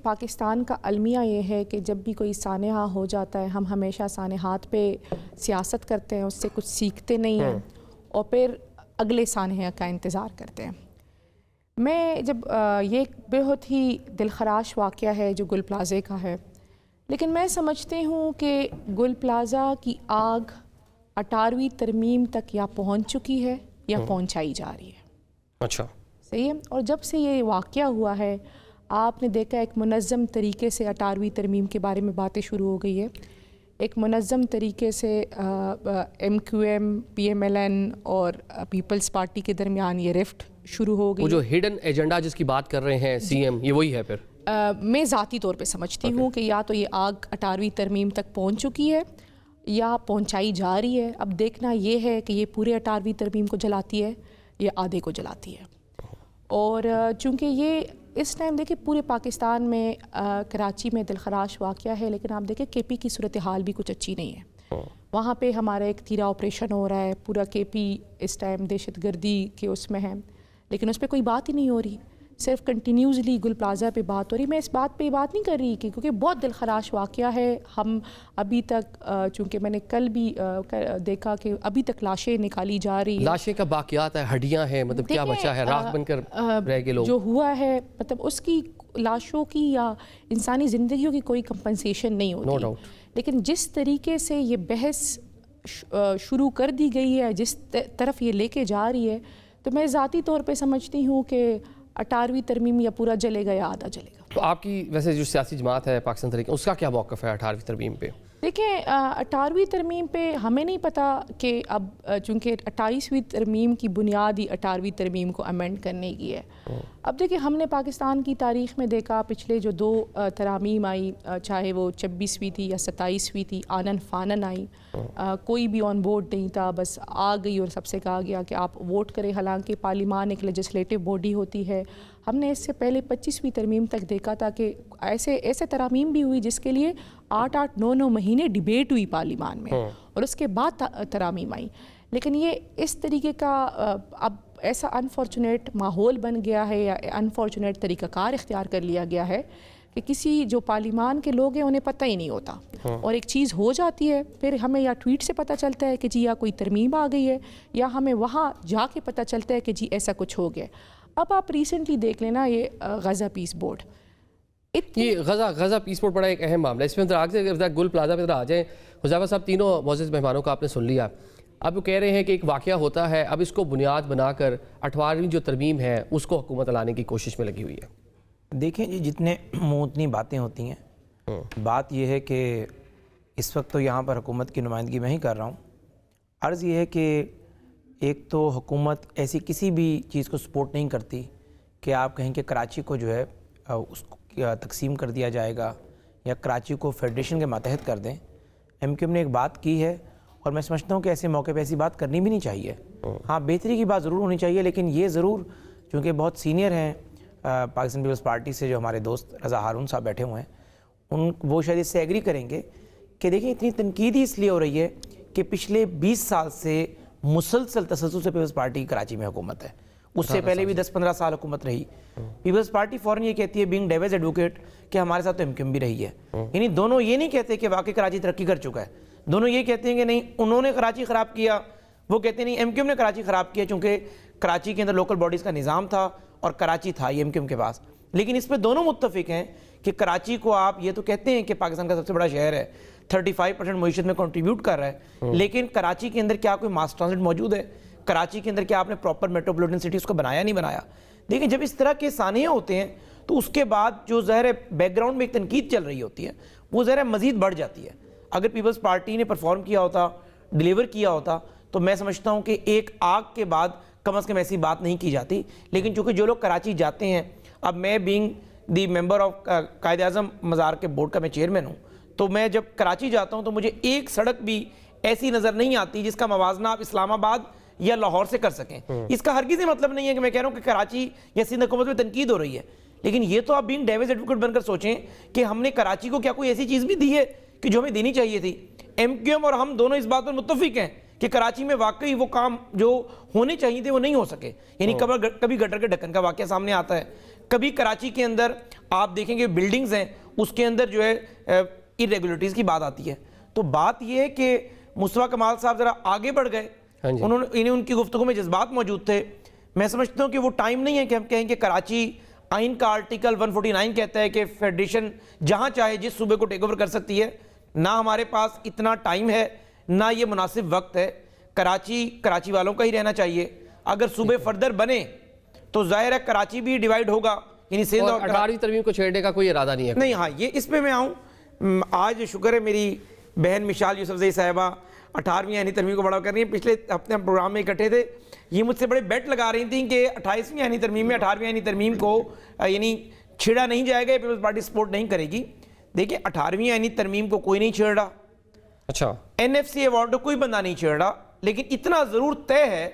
پاکستان کا المیہ یہ ہے کہ جب بھی کوئی سانحہ ہو جاتا ہے ہم ہمیشہ سانحات پہ سیاست کرتے ہیں، اس سے کچھ سیکھتے نہیں ہیں اور پھر اگلے سانحہ کا انتظار کرتے ہیں۔ میں جب یہ ایک بہت ہی دلخراش واقعہ ہے جو گل پلازے کا ہے، لیکن میں سمجھتی ہوں کہ گل پلازہ کی آگ 18ویں ترمیم تک یا پہنچ چکی ہے یا پہنچائی جا رہی ہے۔ اچھا، صحیح ہے۔ اور جب سے یہ واقعہ ہوا ہے آپ نے دیکھا ایک منظم طریقے سے 18ویں ترمیم کے بارے میں باتیں شروع ہو گئی ہے، ایک منظم طریقے سے ایم کیو ایم، پی ایم ایل این اور پیپلز پارٹی کے درمیان یہ رفٹ شروع ہو گئی۔ وہ جو ہڈن ایجنڈا جس کی بات کر رہے ہیں سی ایم، یہ وہی ہے پھر؟ میں ذاتی طور پہ سمجھتی ہوں کہ یا تو یہ آگ 18ویں ترمیم تک پہنچ چکی ہے یا پہنچائی جا رہی ہے۔ اب دیکھنا یہ ہے کہ یہ پورے 18ویں ترمیم کو جلاتی ہے یا آدھے کو جلاتی ہے۔ اور چونکہ یہ اس ٹائم دیکھیں پورے پاکستان میں کراچی میں دلخراش واقعہ ہے، لیکن آپ دیکھیں کے پی کی صورتحال بھی کچھ اچھی نہیں ہے۔ وہاں پہ ہمارا ایک تیرا آپریشن ہو رہا ہے، پورا کے پی اس ٹائم دہشت گردی کے اس میں ہے، لیکن اس پہ کوئی بات ہی نہیں ہو رہی، صرف کنٹینیوسلی گل پلازہ پہ بات ہو رہی۔ میں اس بات پہ بات نہیں کر رہی کیونکہ بہت دلخراش واقعہ ہے۔ ہم ابھی تک چونکہ میں نے کل بھی دیکھا کہ ابھی تک لاشیں نکالی جا رہی ہیں، لاشیں کا باقیات ہے، ہڈیاں ہیں، مطلب کیا بچا ہے، راکھ بن کر رہ گئے لوگ۔ جو ہوا ہے مطلب اس کی لاشوں کی یا انسانی زندگیوں کی کوئی کمپنسیشن نہیں ہوتی، لیکن جس طریقے سے یہ بحث شروع کر دی گئی ہے، جس طرف یہ لے کے جا رہی ہے، تو میں ذاتی طور پہ سمجھتی ہوں کہ 18ویں ترمیم یا پورا جلے گا یا آدھا جلے گا۔ تو آپ کی ویسے جو سیاسی جماعت ہے پاکستان تحریک، اس کا کیا موقف ہے 18ویں ترمیم پہ؟ دیکھیں 18ویں ترمیم پہ ہمیں نہیں پتہ کہ اب چونکہ 28ویں ترمیم کی بنیاد ہی 18ویں ترمیم کو امینڈ کرنے کی ہے۔ اب دیکھیں ہم نے پاکستان کی تاریخ میں دیکھا پچھلے جو 2 ترامیم آئی، چاہے وہ 26ویں تھی یا 27ویں تھی، آنن فانن آئی، کوئی بھی آن بورڈ نہیں تھا، بس آ گئی اور سب سے کہا گیا کہ آپ ووٹ کریں، حالانکہ پارلیمان ایک لیجسلیٹو باڈی ہوتی ہے۔ ہم نے اس سے پہلے 25ویں ترمیم تک دیکھا تھا کہ ایسے ترامیم بھی ہوئی جس کے لیے 8 9 مہینے ڈیبیٹ ہوئی پارلیمان میں، اور اس کے بعد ترامیم آئی۔ لیکن یہ اس طریقے کا اب ایسا انفارچونیٹ ماحول بن گیا ہے یا انفارچونیٹ طریقہ کار اختیار کر لیا گیا ہے کہ کسی جو پارلیمان کے لوگ ہیں انہیں پتہ ہی نہیں ہوتا، اور ایک چیز ہو جاتی ہے پھر ہمیں یا ٹویٹ سے پتہ چلتا ہے کہ جی یا کوئی ترمیم آ گئی ہے، یا ہمیں وہاں جا کے پتہ چلتا ہے کہ جی ایسا کچھ ہو گیا۔ اب آپ ریسنٹلی دیکھ لینا یہ غزہ پیس بورڈ، یہ غزہ پیس بورڈ بڑا ایک اہم معاملہ ہے۔ اس میں گل پلازہ پہ آ جائیں، حذیفہ صاحب، تینوں معزز مہمانوں کا آپ نے سن لیا۔ اب وہ کہہ رہے ہیں کہ ایک واقعہ ہوتا ہے، اب اس کو بنیاد بنا کر 18ویں جو ترمیم ہے اس کو حکومت لانے کی کوشش میں لگی ہوئی ہے۔ دیکھیں جی، جتنے منہ اتنی باتیں ہوتی ہیں۔ بات یہ ہے کہ اس وقت تو یہاں پر حکومت کی نمائندگی میں ہی کر رہا ہوں۔ عرض یہ ہے کہ ایک تو حکومت ایسی کسی بھی چیز کو سپورٹ نہیں کرتی کہ آپ کہیں کہ کراچی کو جو ہے اس کو تقسیم کر دیا جائے گا یا کراچی کو فیڈریشن کے ماتحت کر دیں۔ ایم کیو ایم نے ایک بات کی ہے اور میں سمجھتا ہوں کہ ایسے موقع پہ ایسی بات کرنی بھی نہیں چاہیے۔ ہاں، بہتری کی بات ضرور ہونی چاہیے، لیکن یہ ضرور چونکہ بہت سینئر ہیں پاکستان پیپلز پارٹی سے، جو ہمارے دوست رضا ہارون صاحب بیٹھے ہوئے ہیں، وہ شاید اس سے ایگری کریں گے کہ دیکھیں اتنی تنقید ہی اس لیے ہو رہی ہے کہ پچھلے 20 سال سے مسلسل تسلسل سے پیپلز پارٹی کراچی میں حکومت ہے۔ اس سے پہلے بھی 10-15 سال حکومت رہی۔ پیپلز پارٹی فوراً یہ کہتی ہے بینگ ڈیویز ایڈوکیٹ کہ ہمارے ساتھ تو ایم کیو ایم بھی رہی ہے، یعنی دونوں یہ نہیں کہتے کہ واقعی کراچی ترقی کر چکا ہے، دونوں یہ کہتے ہیں کہ نہیں انہوں نے کراچی خراب کیا، وہ کہتے ہیں نہیں ایم کیو ایم نے کراچی خراب کیا، چونکہ کراچی کے اندر لوکل باڈیز کا نظام تھا اور کراچی تھا یہ ایم کیو ایم کے پاس۔ لیکن اس پہ دونوں متفق ہیں کہ کراچی کو آپ یہ تو کہتے ہیں کہ پاکستان کا سب سے بڑا شہر ہے، 35% معیشت میں کنٹریبیوٹ کر رہا ہے، لیکن کراچی کے اندر کیا کوئی ماس ٹرانزٹ موجود ہے؟ کراچی کے اندر کیا آپ نے پراپر میٹروپولیٹن سٹی اس کو بنایا نہیں بنایا؟ دیکھیں جب اس طرح کے سانحے ہوتے ہیں تو اس کے بعد جو ظاہر بیک گراؤنڈ میں ایک تنقید چل رہی ہوتی ہے وہ ظاہر مزید بڑھ جاتی ہے۔ اگر پیپلز پارٹی نے پرفارم کیا ہوتا، ڈیلیور کیا ہوتا، تو میں سمجھتا ہوں کہ ایک آگ کے بعد کم از کم ایسی بات نہیں کی جاتی۔ لیکن چونکہ جو لوگ کراچی جاتے ہیں، اب میں being the member of Quaid Azam مزار کے بورڈ کا میں چیئرمین ہوں، تو میں جب کراچی جاتا ہوں تو مجھے ایک سڑک بھی ایسی نظر نہیں آتی جس کا موازنہ آپ اسلام آباد یا لاہور سے کر سکیں۔ اس کا ہرگز یہ مطلب نہیں ہے کہ میں کہہ رہا ہوں کہ کراچی یا سندھ حکومت میں تنقید ہو رہی ہے، لیکن یہ تو آپ بینگ ڈیویز ایڈوکیٹ بن کر سوچیں کہ ہم نے کراچی کو کیا کوئی ایسی چیز بھی دی ہے کہ جو ہمیں دینی چاہیے تھی؟ ایم کیو ایم اور ہم دونوں اس بات پر متفق ہیں کہ کراچی میں واقعی وہ کام جو ہونے چاہیے تھے وہ نہیں ہو سکے، یعنی کبھی گٹر کے ڈھکن کا واقعہ سامنے آتا ہے، کبھی کراچی کے اندر آپ دیکھیں گے بلڈنگز ہیں اس کے اندر جو ہے irregularities کی بات آتی ہے. تو بات یہ ہے کہ مصطفیٰ کمال صاحب ذرا آگے بڑھ گئے, ان کی گفتگو میں جذبات موجود تھے. میں سمجھتا ہوں کہ وہ ٹائم نہیں ہے کہ ہم کہیں کہ کراچی آئین کا آرٹیکل 149 کہتا ہے کہ فیڈریشن جہاں چاہے جس صوبے کو ٹیک اوور کر سکتی ہے. نہ ہمارے پاس اتنا ٹائم ہے, نہ یہ مناسب وقت ہے. کراچی والوں کا ہی رہنا چاہیے. اگر صوبے فردر بنے تو ظاہر ہے کراچی بھی ڈیوائیڈ ہوگا, یعنی سندھ اور 18ویں ترمیم کو چھیڑنے کا کوئی ارادہ نہیں ہے. نہیں, ہاں یہ اس پہ میں آؤں. آج شکر ہے میری بہن مشال یوسفزئی صاحبہ 18ویں آئینی ترمیم کو بڑا کر رہی ہیں. پچھلے ہفتے ہم پروگرام میں اکٹھے تھے, یہ مجھ سے بڑے بیٹ لگا رہی تھیں کہ 28ویں آئینی ترمیم میں 18ویں آئینی ترمیم کو یعنی چھیڑا نہیں جائے گا, پیپلز پارٹی سپورٹ نہیں کرے گی. دیکھیں 18ویں آئینی ترمیم کو کوئی نہیں چھیڑ رہا, اچھا NFC ایوارڈ کو کوئی بندہ نہیں چھیڑ رہا, لیکن اتنا ضرور طے ہے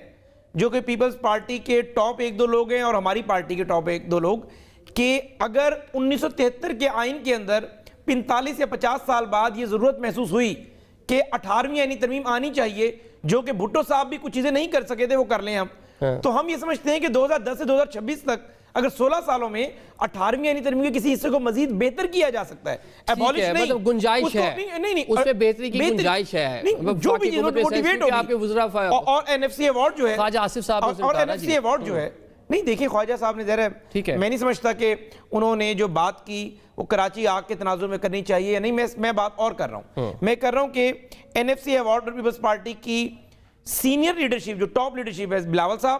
جو کہ پیپلز پارٹی کے ٹاپ 1-2 لوگ ہیں اور ہماری پارٹی کے ٹاپ 1-2 لوگ, کہ اگر 1973 کے آئین کے اندر 45 یا 50 سال بعد یہ ضرورت محسوس ہوئی کہ 18ویں آئینی ترمیم آنی چاہیے, جو کہ بھٹو صاحب بھی کچھ چیزیں نہیں کر سکے تھے وہ کر لیں ہم, تو ہم یہ سمجھتے ہیں کہ 2010 سے 2026 تک اگر 16 سالوں میں 18ویں آئینی ترمیم کے کسی حصے کو مزید بہتر کیا جا سکتا ہے. ابالش نہیں, مطلب گنجائش ہے, اس پہ بہتری کی گنجائش ہے, جو بھی موٹیویٹ ہوگی. اور NFC ایوارڈ جو ہے, خواجہ آصف صاحب اور NFC ایوارڈ جو ہے, نہیں دیکھیں خواجہ صاحب نے ذرا, میں نہیں سمجھتا کہ انہوں نے جو بات کی وہ کراچی آگ کے تناظر میں کرنی چاہیے یا نہیں. میں بات اور کر رہا ہوں, میں کر رہا ہوں کہ NFC ایوارڈ اور پیپلز پارٹی کی سینئر لیڈرشپ, جو ٹاپ لیڈرشپ ہے, بلاول صاحب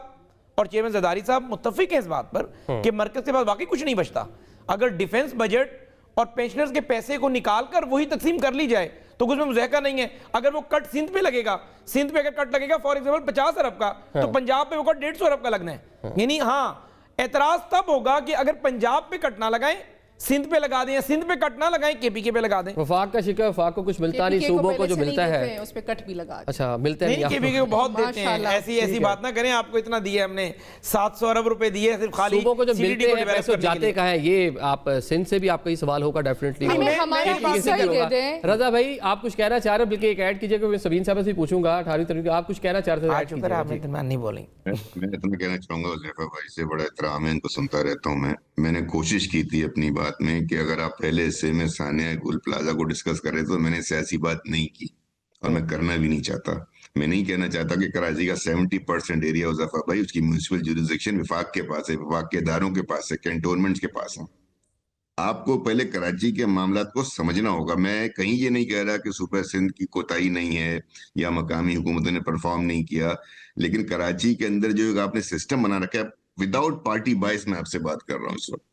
اور چیئرمین زرداری صاحب متفق ہیں اس بات پر کہ مرکز کے پاس واقعی کچھ نہیں بچتا. اگر ڈیفنس بجٹ اور پینشنرز کے پیسے کو نکال کر وہی تقسیم کر لی جائے تو کچھ میں مذائقہ نہیں ہے. اگر وہ کٹ سندھ پہ لگے گا, سندھ پہ اگر کٹ لگے گا فار ایگزامپل 50 ارب کا, تو پنجاب پہ وہ کٹ 150 ارب کا لگنا ہے. یعنی ہاں اعتراض تب ہوگا کہ اگر پنجاب پہ کٹ نہ لگائیں, سندھ پہ لگا دیں, یا سندھ پہ کٹ نہ لگائیں KPK پہ لگا دیں. وفاق کا شکر, وفاق کو کچھ ملتا نہیں, صوبوں کو جو ملتا ہے اس پہ کٹ بھی لگا, اچھا ملتے نہیں. KPK کو بہت دیتے ہیں, ایسی بات نہ کریں, آپ کو اتنا دیا ہم نے 700 ارب روپے دیے صرف خالی صوبوں کو جو ملتے ہیں پیسے جاتے کہاں ہیں. یہ آپ سندھ سے بھی آپ کا یہ سوال ہوگا ڈیفینیٹلی. رضا بھائی آپ کچھ کہنا چاہ رہے ہیں, بلکہ ایک ایڈ کیجئے کہ میں سبین صاحب سے پوچھوں گا 18ویں ترمیم آپ کچھ کہنا چاہ رہے تھے. آپ نہیں بولیں. میں اتنا کہنا چاہوں گا, حذیفہ بھائی سے بڑا احترام ہے, ان کو سنتا رہتا ہوں میں نے کوشش کی تھی اپنی بات میں کہ اگر آپ پہلے حصے میں ثانیہ گل پلازا کو ڈسکس کر رہے تو میں نے سیاسی بات نہیں کی, اور میں کرنا بھی نہیں چاہتا. میں نہیں کہنا چاہتا کہ کراچی کا 70% ایریا حذیفہ بھائی اس کی میونسپل جوریسڈکشن وفاق کے پاس ہے, وفاق کے اداروں کے پاس ہے, کینٹونمنٹس کے پاس ہیں. آپ کو پہلے کراچی کے معاملات کو سمجھنا ہوگا. میں کہیں یہ نہیں کہہ رہا کہ صوبہ سندھ کی کوتاہی نہیں ہے یا مقامی حکومتوں نے پرفارم نہیں کیا, لیکن کراچی کے اندر جو آپ نے سسٹم بنا رکھا ہے وداؤٹ پارٹی بائس, میں آپ سے بات کر رہا ہوں اس وقت,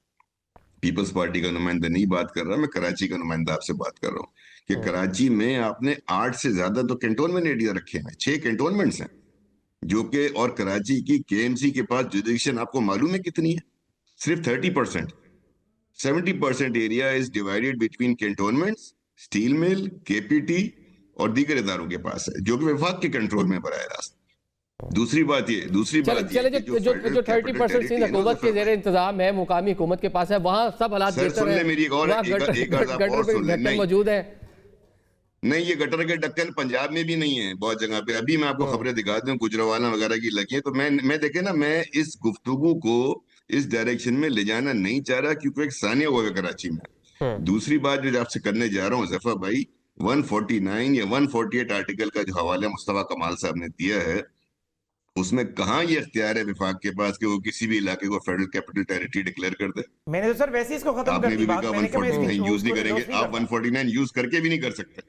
پیپلز پارٹی کا نمائندہ نہیں بات کر رہا, میں کراچی کا نمائندہ آپ سے بات کر رہا ہوں کہ کراچی میں آپ نے 8 سے زیادہ تو کینٹونمنٹ ایریا رکھے ہیں, 6 کینٹونمنٹس ہیں جو کہ, اور کراچی کی KMC کے پاس جوریسڈکشن آپ کو معلوم ہے کتنی ہے, صرف 30%. 70% area is divided between cantonments, steel mill, KPT اور دیگر اداروں کے پاس ہے, جو کہ وفاق کے کنٹرول میں براہ راست. دوسری بات یہ جو 30% سندھ حکومت کے زیر انتظام ہے, مقامی حکومت کے پاس ہے, وہاں سب حالات بہتر ہیں, موجود ہے. نہیں, یہ گٹر کے ڈکن پنجاب میں بھی نہیں ہے بہت جگہ پہ. ابھی میں آپ کو خبریں دکھا دوں گجرانوالہ وغیرہ کی لگی ہیں. تو میں دیکھیں نا, میں اس گفتگو کو اس ڈائریکشن میں لے جانا نہیں چاہ رہا کیونکہ ایک ثانیہ ہوا ہے کراچی میں. دوسری بات جو آپ سے کرنے جا رہا ہوں حذیفہ بھائی, 149 یا 148 آرٹیکل کا جو حوالہ مصطفیٰ کمال صاحب نے دیا ہے, اس میں کہاں یہ اختیار ہے وفاق کے پاس کہ وہ کسی بھی علاقے کو فیڈرل کیپٹل ٹیریٹری ڈکلیئر کر دے. میں نے تو سر ویسے اس کو ختم کر دی بات, آپ نے بھی کہا 149 یوز نہیں کریں گے, آپ 149 یوز کر کے بھی نہیں کر سکتے.